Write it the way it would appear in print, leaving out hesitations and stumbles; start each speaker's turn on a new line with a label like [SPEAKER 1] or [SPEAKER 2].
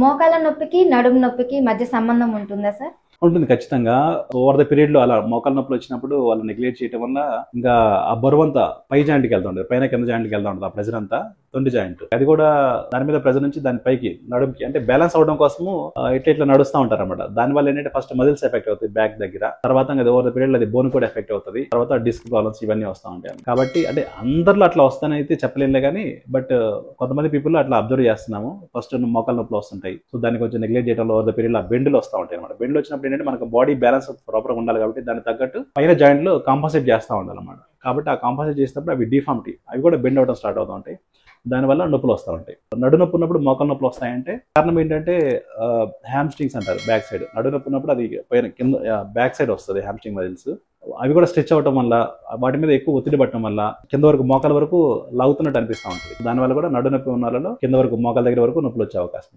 [SPEAKER 1] మోకాళ్ళ నొప్పికి నడుము నొప్పికి మధ్య సంబంధం ఉంటుందా సార్?
[SPEAKER 2] ఉంటుంది ఖచ్చితంగా. ఓవర్ ద పీరియడ్ లో అలా మోకాళ్ళ నొప్పులు వచ్చినప్పుడు వాళ్ళు నెగ్లెక్ట్ చేయడం వల్ల ఇంకా ఆ బరువు అంతా పై జాయింట్కి వెళ్తా ఉంటుంది, పైన కింద జాయింట్కి వెళ్తా ఉంటుంది. ఆ ప్రెజర్ అంతా తొండి జాయింట్, అది కూడా దాని మీద ప్రెజర్ నుంచి దాని పైకి నడుముకి అంటే బ్యాలెన్స్ అవడం కోసము ఇట్లా నడుస్తూ ఉంటారు అనమాట. దానివల్ల ఏంటంటే ఫస్ట్ మజిల్స్ ఎఫెక్ట్ అవుతుంది బ్యాక్ దగ్గర, తర్వాత ఓవర్ ద పీరియడ్ అది బోన్ కూడా ఎఫెక్ట్ అవుతుంది, తర్వాత డిస్క్ ప్రాబ్లమ్స్ ఇవన్నీ వస్తూ ఉంటాయి. కాబట్టి అంటే అందరిలో అట్లా వస్తానైతే చెప్పలేనులే కానీ, బట్ కొంతమంది పీపుల్ అట్లా అబ్జర్వ్ చేస్తున్నాము. ఫస్ట్ మోకాళ్ళ నొప్పులు వస్తుంటాయి, సో దాన్ని కొంచెం నెగ్లెక్ట్ చేయడంలో ఓవర్ ద పీరియడ్ ఆ బెండ్లు వస్తూ ఉంటాయి అనమాట. బెండ్లు వచ్చినప్పుడు ఏంటంటే మనకు బాడీ బ్యాలెన్స్ ప్రాపర్ గా ఉండాలి కాబట్టి దానికి తగ్గట్టు పైన జాయింట్ లో కాంపన్సేట్ చేస్తూ ఉండాలన్నమాట. కాబట్టి ఆ కాంపన్సేట్ చేసినప్పుడు అవి డిఫార్మిటీ, అవి కూడా బెండ్ అవడం స్టార్ట్ అవుతూ ఉంటాయి. దానివల్ల నొప్పులు వస్తూ ఉంటాయి. నడు నొప్పి ఉన్నప్పుడు మోకాళ్ళ నొప్పులు వస్తాయంటే కారణం ఏంటంటే హ్యామ్స్ట్రింగ్స్ అంటారు బ్యాక్ సైడ్. నడు నొప్పి ఉన్నప్పుడు అది పైన కింద బ్యాక్ సైడ్ వస్తుంది హ్యామ్స్ట్రింగ్ మజిల్స్, అవి కూడా స్ట్రెచ్ అవ్వడం వల్ల వాటి మీద ఎక్కువ ఒత్తిడి పట్టడం వల్ల కింద వరకు మోకాల వరకు లాగుతున్నట్టు అనిపిస్తూ ఉంటుంది. దానివల్ల కూడా నడు నొప్పి ఉన్న వాళ్ళలో కింద వరకు మోకాల దగ్గర వరకు నొప్పులు వచ్చే అవకాశం.